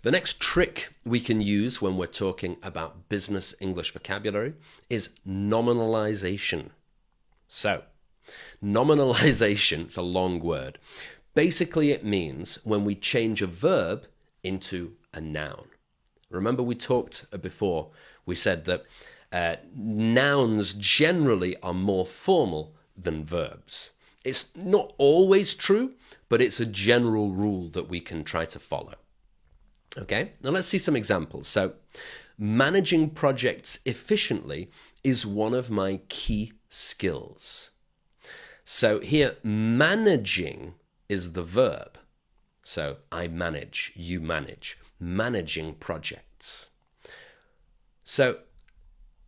The next trick we can use when we're talking about business English vocabulary is nominalization. So, nominalization, it's a long word. Basically, it means when we change a verb into a noun. Remember we talked before, we said that nouns generally are more formal than verbs. It's not always true, but it's a general rule that we can try to follow. Okay, now let's see some examples. So, managing projects efficiently is one of my key skills. So here, managing is the verb. So I manage, you manage, managing projects. So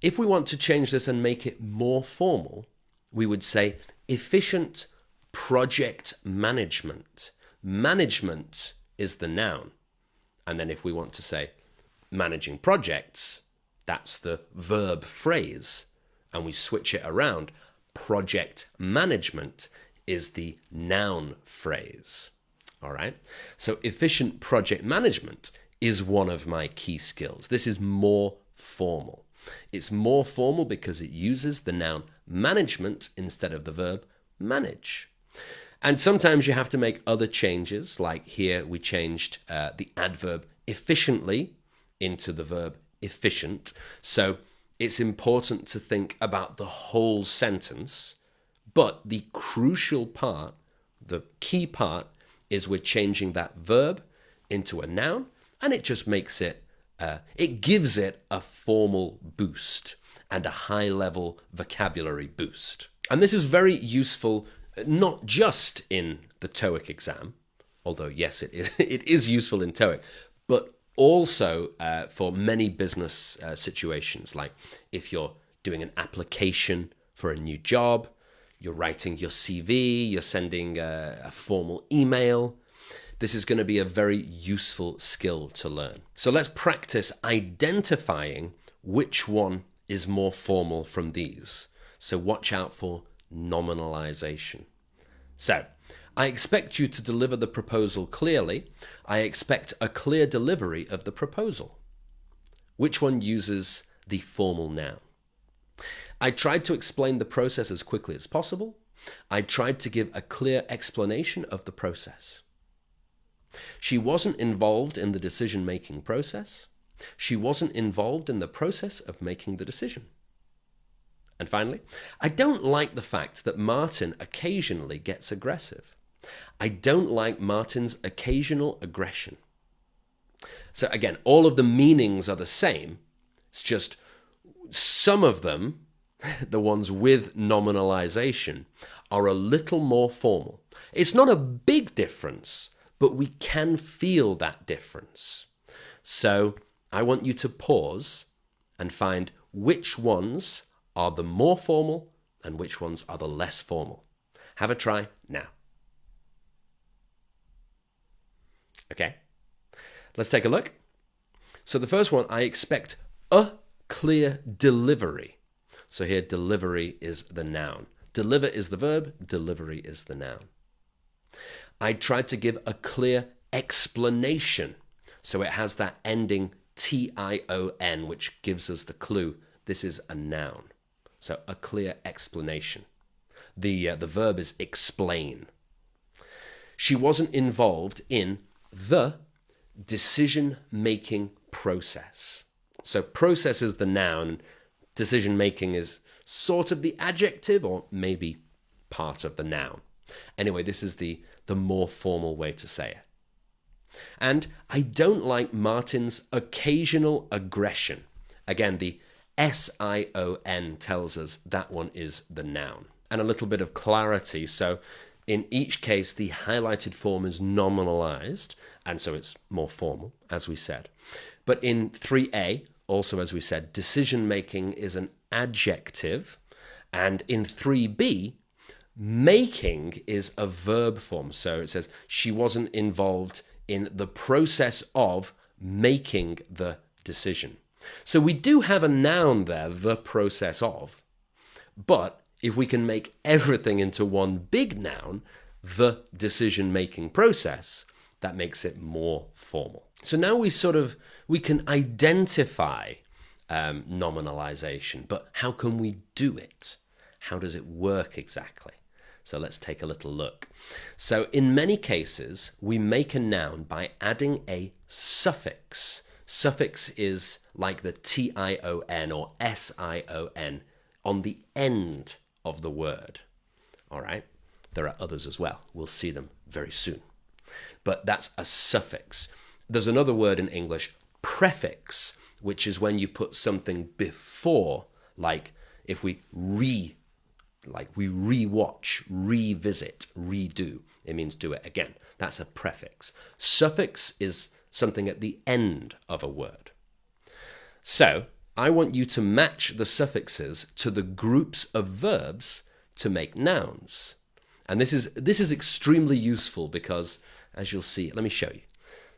if we want to change this and make it more formal, we would say efficient project management. Management is the noun. And then if we want to say managing projects, that's the verb phrase. And we switch it around. Project management is the noun phrase. All right. So efficient project management is one of my key skills. This is more formal. It's more formal because it uses the noun management instead of the verb manage. And sometimes you have to make other changes, like here we changed the adverb efficiently into the verb efficient. So it's important to think about the whole sentence, but the crucial part, the key part, is we're changing that verb into a noun, and it just makes it, it gives it a formal boost and a high-level vocabulary boost. And this is very useful not just in the TOEIC exam, although yes, it is useful in TOEIC, but also for many business situations, like if you're doing an application for a new job, you're writing your CV, you're sending a formal email. This is going to be a very useful skill to learn. So let's practice identifying which one is more formal from these. So watch out for nominalization. So, I expect you to deliver the proposal clearly. I expect a clear delivery of the proposal. Which one uses the formal noun? I tried to explain the process as quickly as possible. I tried to give a clear explanation of the process. She wasn't involved in the decision-making process. She wasn't involved in the process of making the decision. And finally, I don't like the fact that Martin occasionally gets aggressive. I don't like Martin's occasional aggression. So again, all of the meanings are the same. It's just some of them, the ones with nominalization, are a little more formal. It's not a big difference, but we can feel that difference. So I want you to pause and find which ones are the more formal and which ones are the less formal. Have a try now. Okay, let's take a look. So the first one, I expect a clear delivery. So here, delivery is the noun. Deliver is the verb, delivery is the noun. I tried to give a clear explanation. So it has that ending T-I-O-N, which gives us the clue. This is a noun. So a clear explanation. The verb is explain. She wasn't involved in the decision-making process. So process is the noun. Decision-making is sort of the adjective or maybe part of the noun. Anyway, this is the more formal way to say it. And I don't like Martin's occasional aggression. Again, the S-I-O-N tells us that one is the noun. And a little bit of clarity. So in each case, the highlighted form is nominalized, and so it's more formal, as we said. But in 3A, also as we said, decision-making is an adjective. And in 3B, making is a verb form. So it says she wasn't involved in the process of making the decision. So we do have a noun there, the process of, but if we can make everything into one big noun, the decision-making process, that makes it more formal. So now we can identify nominalization, but how can we do it? How does it work exactly? So let's take a little look. So in many cases, we make a noun by adding a suffix. Suffix is like the tion or sion on the end of the word. All right? There are others as well. We'll see them very soon. But that's a suffix. There's another word in English, prefix, which is when you put something before, like if we rewatch, revisit, redo. It means do it again. That's a prefix. Suffix is something at the end of a word. So I want you to match the suffixes to the groups of verbs to make nouns. And this is extremely useful because, as you'll see, let me show you.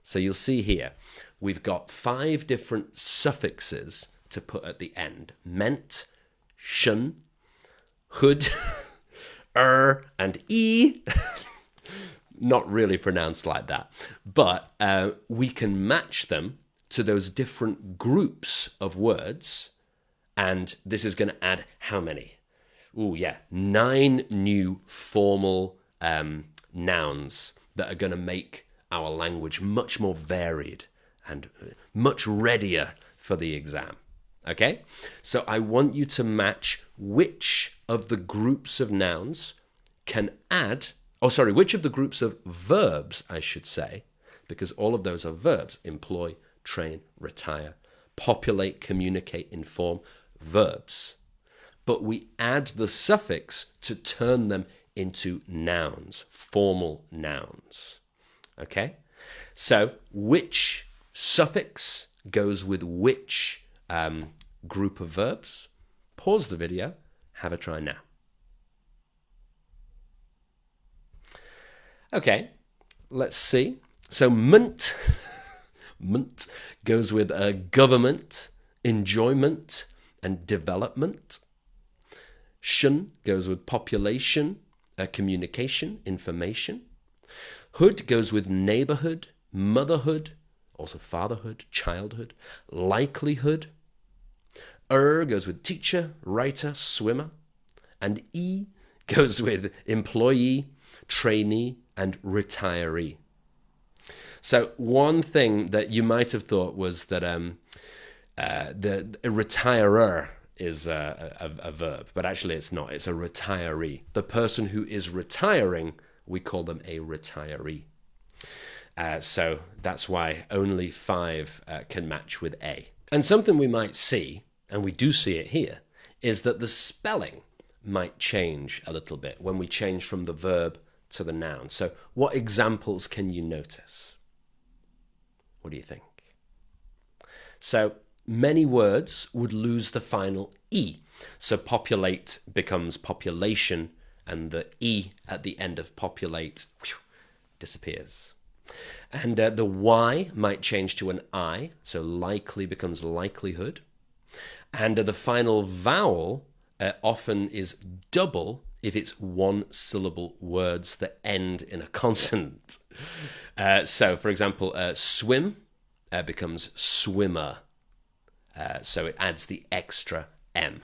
So you'll see here, we've got 5 different suffixes to put at the end. Meant, shun, hood, and e. Not really pronounced like that. But we can match them to those different groups of words. And this is going to add how many? Oh, yeah, 9 new formal nouns that are going to make our language much more varied and much readier for the exam. Okay? So I want you to match which of the groups of nouns can add, which of the groups of verbs, I should say, because all of those are verbs: employ, train, retire, populate, communicate, inform, verbs. But we add the suffix to turn them into nouns, formal nouns. Okay? So which suffix goes with which group of verbs? Pause the video, have a try now. Okay, let's see. So munt, munt goes with government, enjoyment, and development. Shun goes with population, communication, information. Hood goes with neighborhood, motherhood, also fatherhood, childhood, likelihood. Goes with teacher, writer, swimmer. And E goes with employee, trainee, and retiree. So one thing that you might have thought was that the retirer is a verb, but actually it's not. It's a retiree. The person who is retiring, we call them a retiree. So that's why only 5 can match with A. And something we might see, and we do see it here, is that the spelling might change a little bit when we change from the verb to the noun. So what examples can you notice? What do you think? So many words would lose the final E. So populate becomes population, and the E at the end of populate disappears. And the Y might change to an I, so likely becomes likelihood. And the final vowel often is double if it's 1-syllable words that end in a consonant. So, for example, swim becomes swimmer. So it adds the extra M.